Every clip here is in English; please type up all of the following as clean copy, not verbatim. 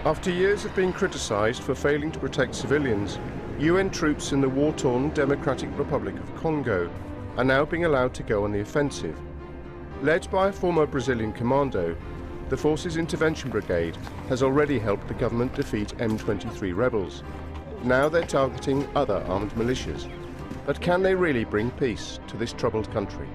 After years of being criticised for failing to protect civilians, UN troops in the war-torn Democratic Republic of Congo are now being allowed to go on the offensive. Led by a former Brazilian commando, the force's intervention brigade has already helped the government defeat M23 rebels. Now they're targeting other armed militias. But can they really bring peace to this troubled country?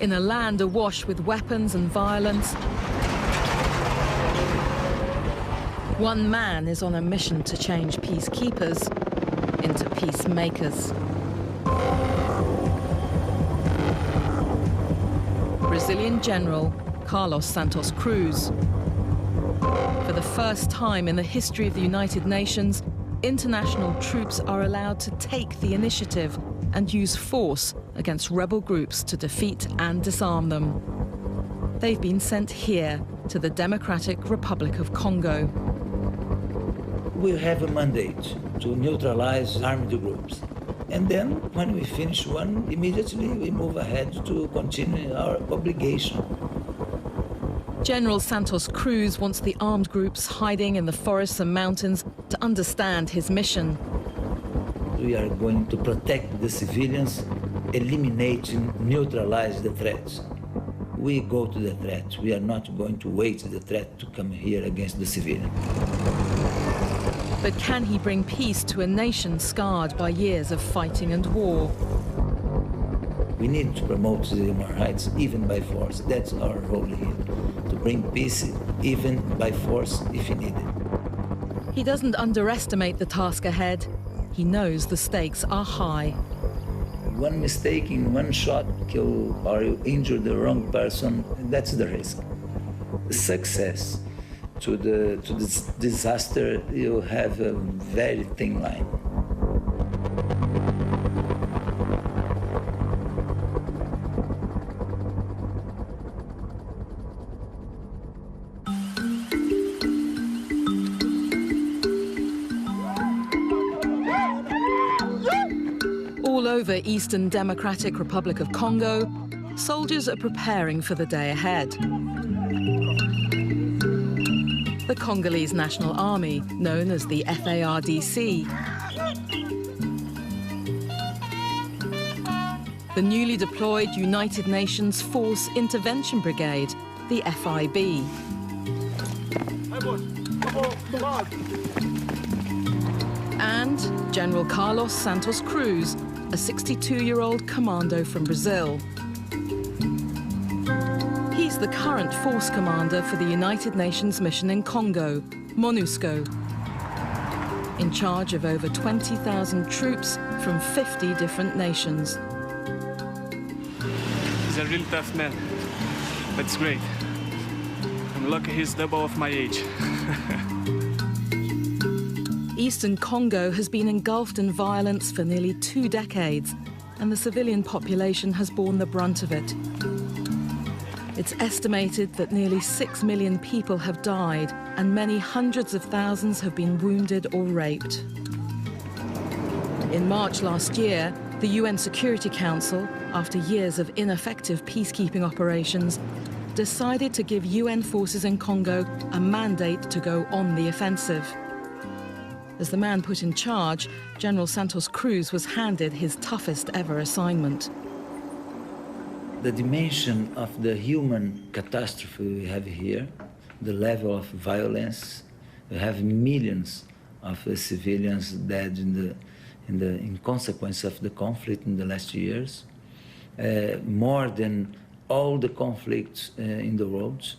In a land awash with weapons and violence, one man is on a mission to change peacekeepers into peacemakers. Brazilian General Carlos Santos Cruz. For the first time in the history of the United Nations, international troops are allowed to take the initiative and use force against rebel groups to defeat and disarm them. They've been sent here to the Democratic Republic of Congo. We have a mandate to neutralize armed groups. And then, when we finish one, immediately we move ahead to continue our obligation. General Santos Cruz wants the armed groups hiding in the forests and mountains to understand his mission. We are going to protect the civilians, eliminate and neutralize the threats. We go to the threat. We are not going to wait for the threat to come here against the civilian. But can he bring peace to a nation scarred by years of fighting and war? We need to promote the human rights even by force. That's our role here, to bring peace even by force if needed. He doesn't underestimate the task ahead. He knows the stakes are high. One mistake in one shot, kill or you injure the wrong person, that's the risk. The success to this disaster, you have a very thin line. All over Eastern Democratic Republic of Congo, soldiers are preparing for the day ahead. The Congolese National Army, known as the FARDC. The newly deployed United Nations Force Intervention Brigade, the FIB. And General Carlos Santos Cruz, a 62-year-old commando from Brazil. He's the current force commander for the United Nations mission in Congo, MONUSCO, in charge of over 20,000 troops from 50 different nations. He's a really tough man, but it's great. I'm lucky he's double of my age. Eastern Congo has been engulfed in violence for nearly 2 decades, and the civilian population has borne the brunt of it. It's estimated that nearly 6 million people have died, and many hundreds of thousands have been wounded or raped. In March last year, the UN Security Council, after years of ineffective peacekeeping operations, decided to give UN forces in Congo a mandate to go on the offensive. As the man put in charge, General Santos Cruz was handed his toughest ever assignment. The dimension of the human catastrophe we have here, the level of violence, we have millions of civilians dead in consequence of the conflict in the last years, more than all the conflicts in the world.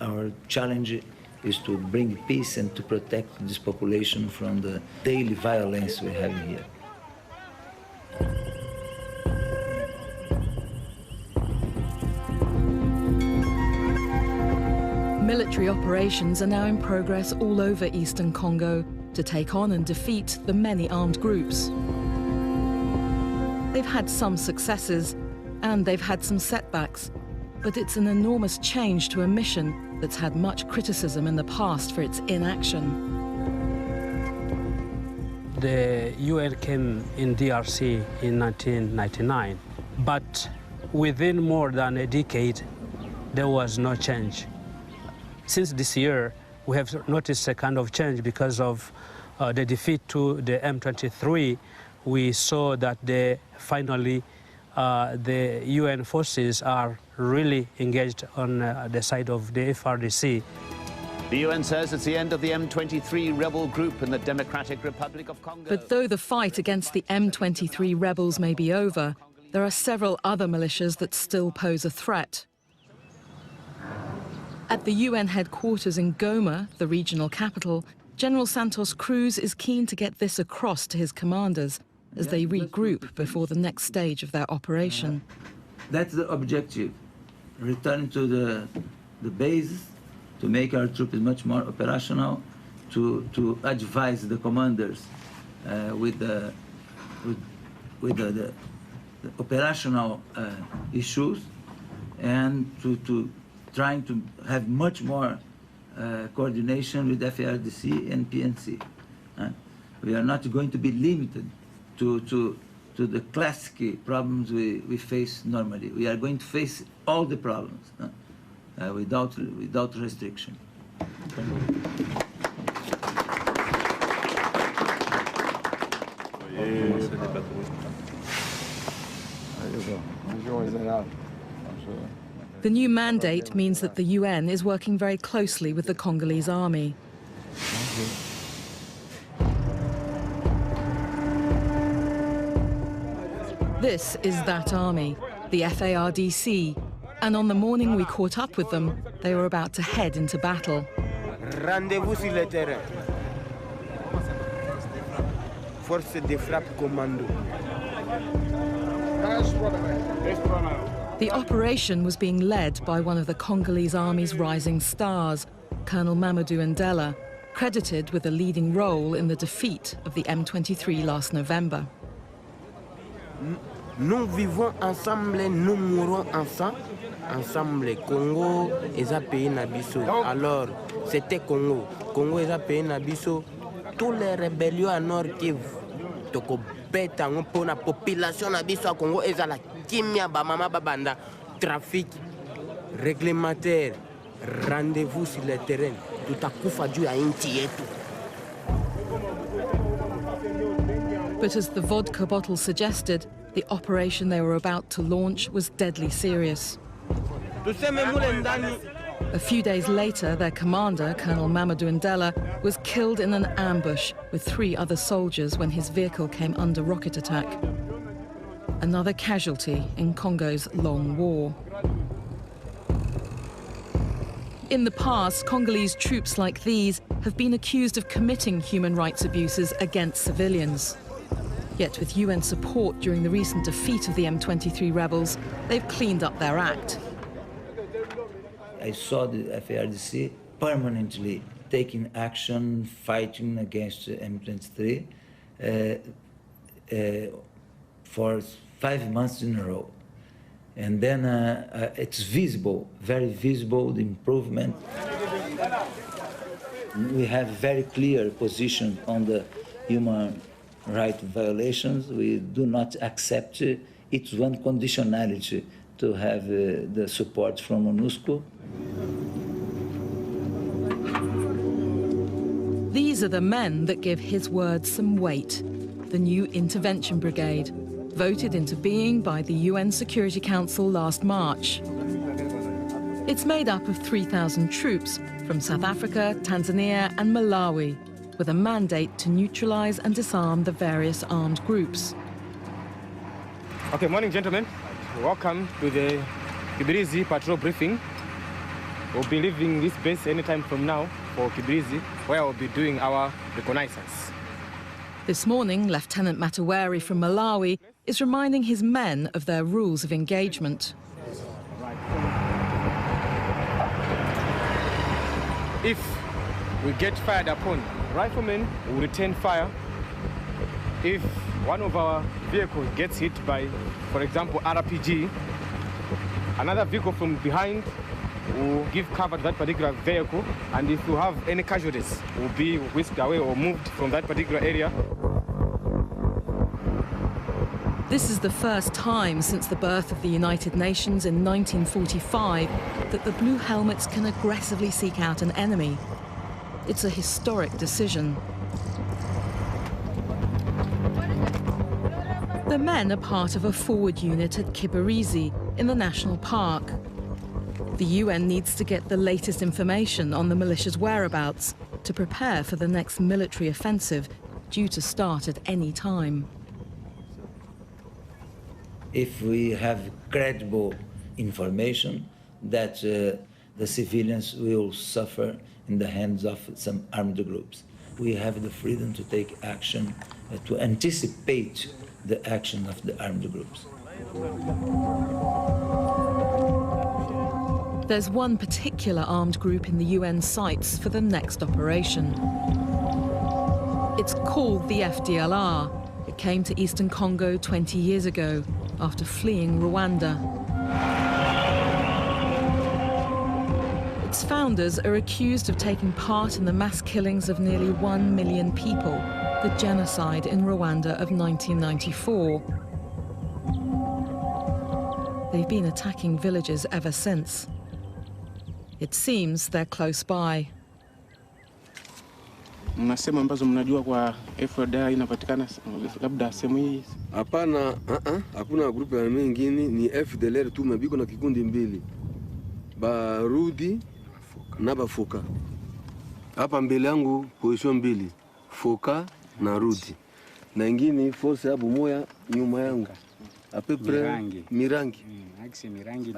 Our challenge is to bring peace and to protect this population from the daily violence we have here. Military operations are now in progress all over Eastern Congo to take on and defeat the many armed groups. They've had some successes, and they've had some setbacks, but it's an enormous change to a mission that's had much criticism in the past for its inaction. The UN came in DRC in 1999, but within more than a decade, there was no change. Since this year, we have noticed a kind of change because of the defeat to the M23. We saw that finally the UN forces are really engaged on the side of the FRDC. The UN says it's the end of the M23 rebel group in the Democratic Republic of Congo. But though the fight against the M23 rebels may be over, there are several other militias that still pose a threat. At the UN headquarters in Goma, the regional capital, General Santos Cruz is keen to get this across to his commanders as they regroup before the next stage of their operation. That's the objective. Return to the base, to make our troops much more operational, to advise the commanders with the operational issues, and to trying to have much more coordination with FARDC and PNC. We are not going to be limited to the classic problems we face normally. We are going to face all the problems without restriction. The new mandate means that the UN is working very closely with the Congolese army. This is that army, the FARDC, and on the morning we caught up with them, they were about to head into battle. Rendez-vous sur le terrain. Force de frappe commando. The operation was being led by one of the Congolese army's rising stars, Colonel Mamadou Ndela, credited with a leading role in the defeat of the M23 last November. Nous vivons ensemble, nous mourons ensemble. Ensemble, Congo est un pays nabiso. Alors, c'était Congo. Congo est un pays nabiso. Tous les rébellions à Nord Kivu, toko beta pour la population nabiso à Congo est la kimia ba mama babanda trafic réglementaire. Rendez-vous sur le terrain. Tutakufa juu ya nchi yetu. But as the vodka bottle suggested, the operation they were about to launch was deadly serious. A few days later, their commander, Colonel Mamadou Ndela, was killed in an ambush with 3 other soldiers when his vehicle came under rocket attack. Another casualty in Congo's long war. In the past, Congolese troops like these have been accused of committing human rights abuses against civilians. Yet with UN support during the recent defeat of the M23 rebels, they've cleaned up their act. I saw the FARDC permanently taking action, fighting against M23 for 5 months in a row. And then it's visible, very visible, the improvement. We have very clear position on the human rights violations. We do not accept it. It's one conditionality to have the support from MONUSCO. These are the men that give his words some weight. The new Intervention Brigade, voted into being by the UN Security Council last March. It's made up of 3,000 troops from South Africa, Tanzania and Malawi, with a mandate to neutralize and disarm the various armed groups. Okay, morning, gentlemen. Welcome to the Kibirizi patrol briefing. We'll be leaving this base anytime from now for Kibirizi, where we'll be doing our reconnaissance. This morning, Lieutenant Mataweri from Malawi is reminding his men of their rules of engagement. If we get fired upon. Riflemen will return fire if one of our vehicles gets hit by, for example, RPG. Another vehicle from behind will give cover to that particular vehicle, and if we have any casualties, will be whisked away or moved from that particular area. This is the first time since the birth of the United Nations in 1945 that the Blue Helmets can aggressively seek out an enemy. It's a historic decision. The men are part of a forward unit at Kibirizi in the national park. The UN needs to get the latest information on the militia's whereabouts to prepare for the next military offensive due to start at any time. If we have credible information that the civilians will suffer in the hands of some armed groups, we have the freedom to take action, to anticipate the action of the armed groups. There's one particular armed group in the UN sights for the next operation. It's called the FDLR. It came to eastern Congo 20 years ago after fleeing Rwanda. Its founders are accused of taking part in the mass killings of nearly 1 million people, the genocide in Rwanda of 1994. They've been attacking villages ever since. It seems they're close by. Mnasema ambazo mnajua kwa FDLR inapatikana labda sehemu hii? Hapana, hakuna grupu ya mengine, ni FDLR tu, mabiko na kikundi mbili. Barudi na Bafoka. Hapa mbele yangu position mbili, Foka na Rudi. Na ingine force hapo moya nyuma yangu. Apepre Mirangi. Axe Mirangi.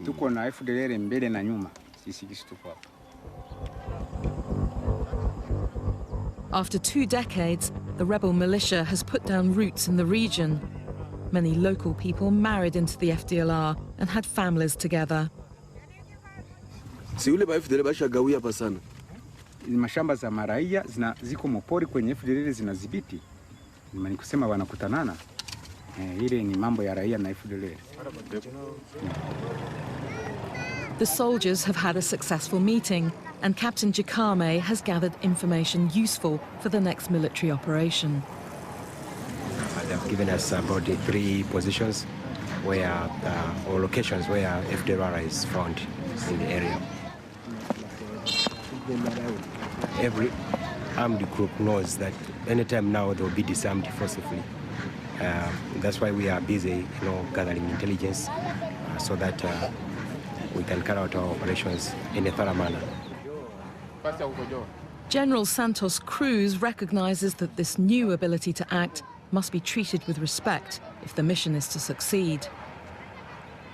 Tuko na FDLR mbele na nyuma. Sisi tuko hapa. After 2 decades, the rebel militia has put down roots in the region. Many local people married into the FDLR and had families together. Si ule ba FDLR bashagawia hapa sana. Mashamba za maraia ziko mopori kwenye FDLR zinadhibiti. Ni kusema wanakutanana. Ile ni mambo ya raia na FDLR. The soldiers have had a successful meeting, and Captain Jakame has gathered information useful for the next military operation. They've given us about 3 positions where, or locations where FDLR is found in the area. Every armed group knows that anytime now they will be disarmed forcibly. That's why we are busy, gathering intelligence so that we can carry out our operations in a thorough manner. General Santos Cruz recognizes that this new ability to act must be treated with respect if the mission is to succeed.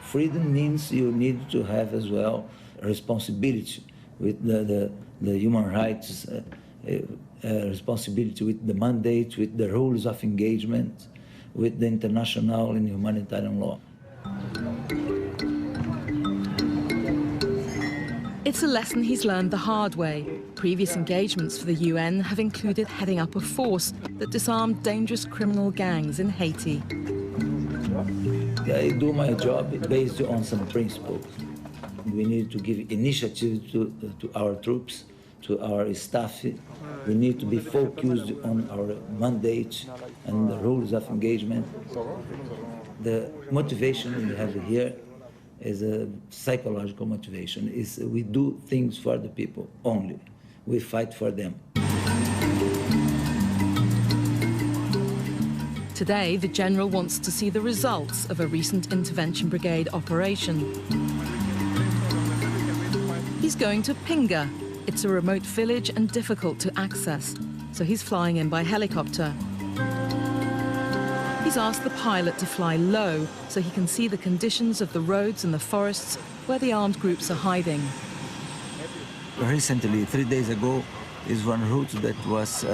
Freedom means you need to have as well responsibility with the human rights, responsibility with the mandate, with the rules of engagement, with the international and humanitarian law. It's a lesson he's learned the hard way. Previous engagements for the UN have included heading up a force that disarmed dangerous criminal gangs in Haiti. I do my job based on some principles. We need to give initiative to our troops, to our staff. We need to be focused on our mandate and the rules of engagement. The motivation we have here is a psychological motivation. We do things for the people only. We fight for them. Today, the general wants to see the results of a recent intervention brigade operation. He's going to Pinga. It's a remote village and difficult to access, so he's flying in by helicopter. He's asked the pilot to fly low so he can see the conditions of the roads and the forests where the armed groups are hiding. Recently, 3 days ago, is one route that was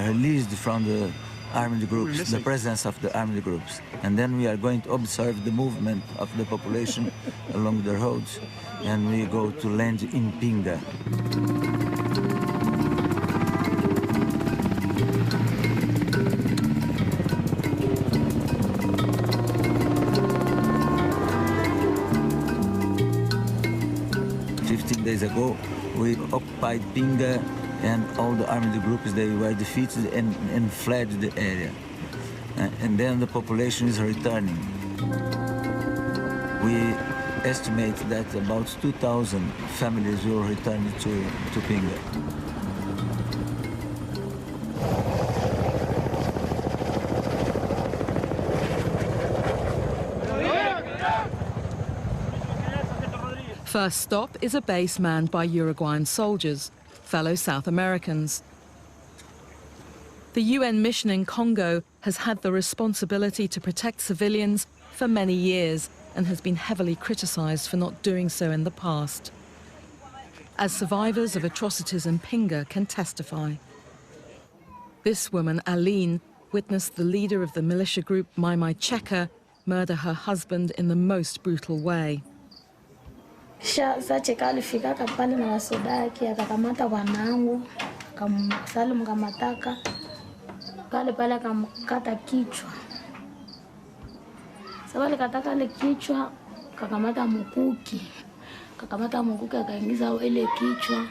released from the armed groups, the presence of the armed groups. And then we are going to observe the movement of the population along the roads, and we go to land in Pinga. Days ago, we occupied Pinga, and all the armed groups, they were defeated and fled the area. And then the population is returning. We estimate that about 2,000 families will return to Pinga. First stop is a base manned by Uruguayan soldiers, fellow South Americans. The UN mission in Congo has had the responsibility to protect civilians for many years and has been heavily criticized for not doing so in the past. As survivors of atrocities in Pinga can testify. This woman, Aline, witnessed the leader of the militia group Mai Mai Cheka murder her husband in the most brutal way. Sasa Cheka alifikaka pale na wasoda yake akakamata wanangu Salim kamataka pale akamkata kichwa. Sasa alikataka ile kichwa kakamata mkuki akaingiza ile kichwa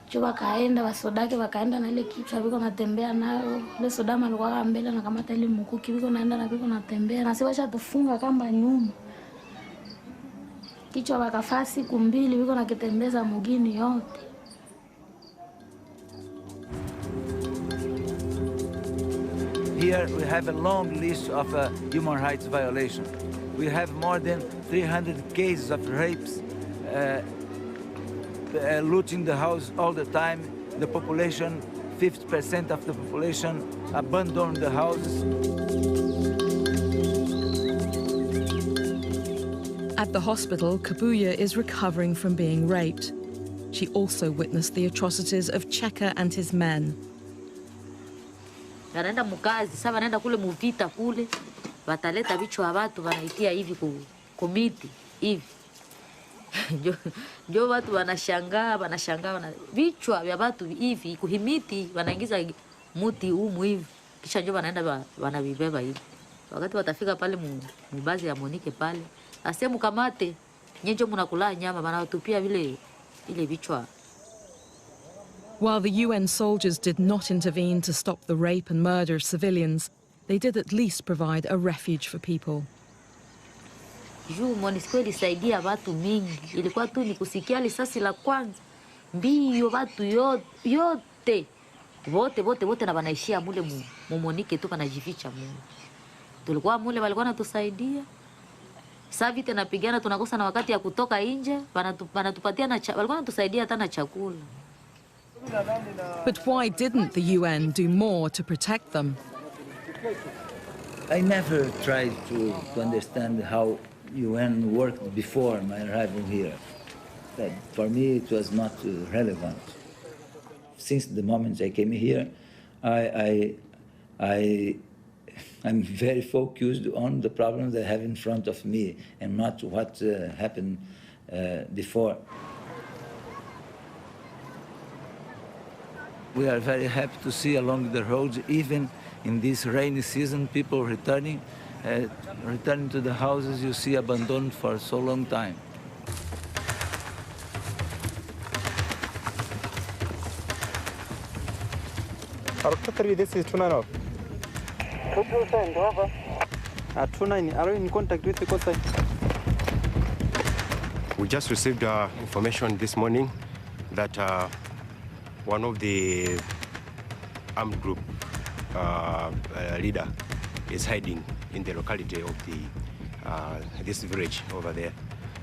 choba kaenda wasoda yake wakaenda na ile kichwa biko natembea nayo ile soda alikuwa mbele na kamata ile mkuki biko naenda na biko natembea na sasa tufunga kamba nyuma. Kichwa wakafaa siku mbili wiko nakitembeza mugini yote. Here we have a long list of human rights violations. We have more than 300 cases of rapes, looting the house all the time. The population, 50% of the population abandoned the houses. At the hospital, Kabuya is recovering from being raped. She also witnessed the atrocities of Cheka and his men. Wanaenda mukazi, sasa wanaenda kule muvita kule, wataleta vichwa watu wanaitia hivi kumiti hivi. Jo watu wanashangaa vichwa vya watu hivi kuhimiti wanaingiza muti humu hivi. Kisha njo wanaenda wanavibeba hivi. Wakati watafika pale mubazi ya Monike pale, asemu kamate, nyenjo munakula nyama wanatupia vile vichwa. While the UN soldiers did not intervene to stop the rape and murder of civilians, they did at least provide a refuge for people. Juu MONUSCO ilisaidia watu mingi. Ilikuwa tu ni kusikia risasi la kwanza. Mbio watu yote. Wote na wanaishia mule Monike tu wanajificha mule. Tulikuwa mule walikuwa natusaidia. Sasa vita napigana tunakosa na wakati ya kutoka nje, wanatupatia walikuwa wanatusaidia hata na chakula. But why didn't the UN do more to protect them? I never tried to understand how UN worked before my arrival here. But for me, it was not relevant. Since the moment I came here, I'm very focused on the problems I have in front of me and not what happened before. We are very happy to see along the roads, even in this rainy season, people returning to the houses you see abandoned for so long time. This is 29. 29. Are you in contact with the coast side? We just received information this morning that one of the armed group leader is hiding in the locality of this village over there.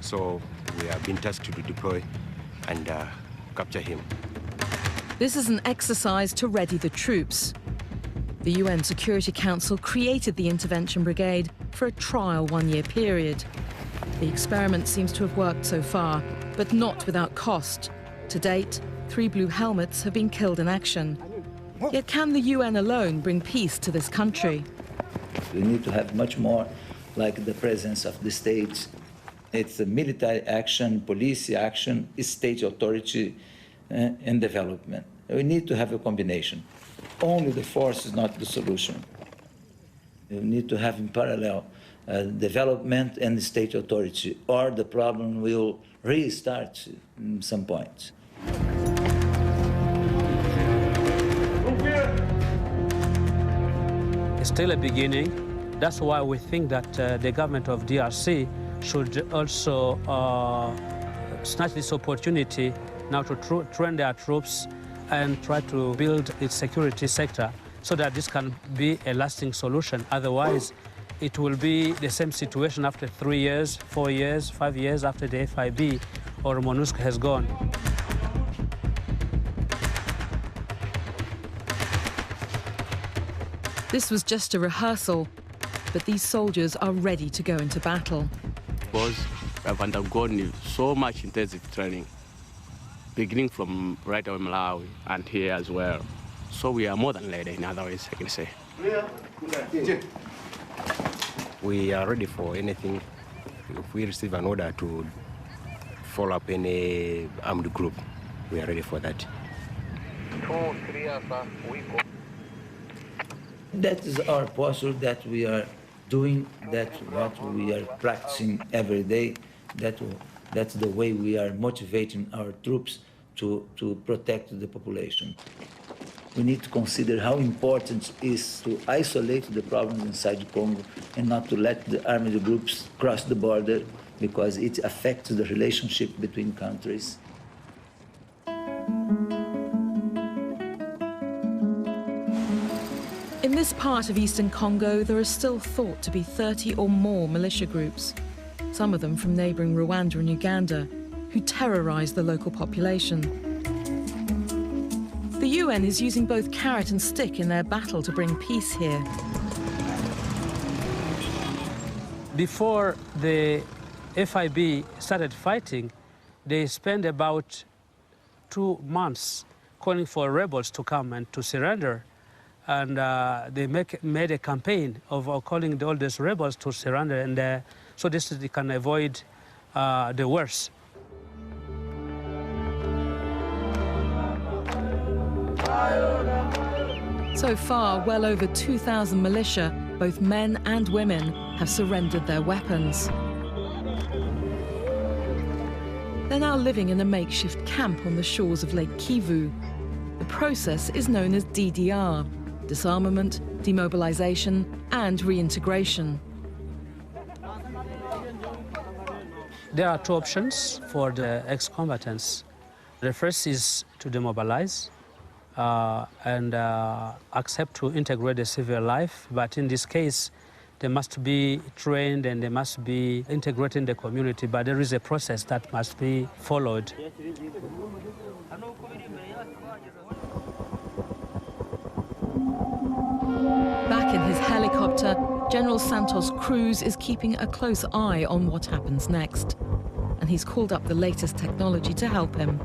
So we have been tasked to deploy and capture him. This is an exercise to ready the troops. The UN Security Council created the Intervention Brigade for a trial one-year period. The experiment seems to have worked so far, but not without cost. To date, 3 blue helmets have been killed in action. Yet can the UN alone bring peace to this country? We need to have much more like the presence of the states. It's a military action, police action, state authority, and development. We need to have a combination. Only the force is not the solution. We need to have in parallel development and state authority, or the problem will restart in some point. It's still a beginning. That's why we think that the government of DRC should also snatch this opportunity now to train their troops and try to build its security sector so that this can be a lasting solution. Otherwise, it will be the same situation after 3 years, 4 years, 5 years after the FIB or MONUSCO has gone. This was just a rehearsal, but these soldiers are ready to go into battle. Because I've undergone so much intensive training, beginning from right away Malawi and here as well. So we are more than ready, in other ways, I can say. We are ready for anything. If we receive an order to follow up any armed group, we are ready for that. That is our posture that we are doing, that what we are practicing every day, that's the way we are motivating our troops to protect the population. We need to consider how important it is to isolate the problems inside Congo and not to let the armed groups cross the border because it affects the relationship between countries. In this part of eastern Congo, there are still thought to be 30 or more militia groups, some of them from neighbouring Rwanda and Uganda, who terrorise the local population. The UN is using both carrot and stick in their battle to bring peace here. Before the FIB started fighting, they spent about 2 months calling for rebels to come and to surrender. And they made a campaign of calling all these rebels to surrender, and so this they can avoid the worst. So far, well over 2,000 militia, both men and women, have surrendered their weapons. They're now living in a makeshift camp on the shores of Lake Kivu. The process is known as DDR, disarmament, demobilization, and reintegration. There are 2 options for the ex-combatants. The first is to demobilize and accept to integrate the civil life, but in this case, they must be trained and they must be integrated in the community, but there is a process that must be followed. Back in his helicopter, General Santos Cruz is keeping a close eye on what happens next, and he's called up the latest technology to help him.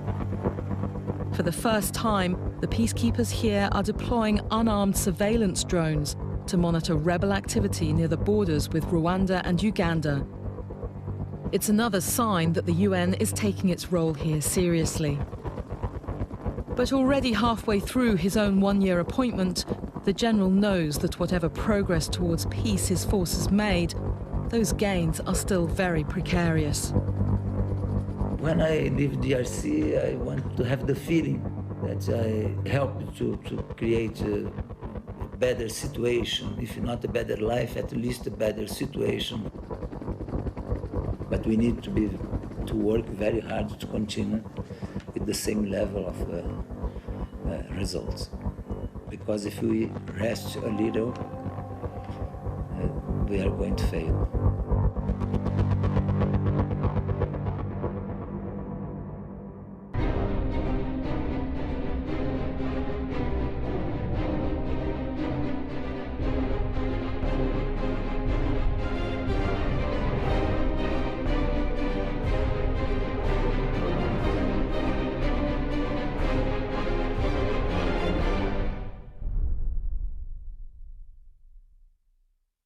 For the first time, the peacekeepers here are deploying unarmed surveillance drones to monitor rebel activity near the borders with Rwanda and Uganda. It's another sign that the UN is taking its role here seriously. But already halfway through his own 1-year appointment, the general knows that whatever progress towards peace his forces made, those gains are still very precarious. When I leave DRC, I want to have the feeling that I helped to create a better situation, if not a better life, at least a better situation. But we need to work very hard to continue with the same level of results. Because if we rest a little, we are going to fail.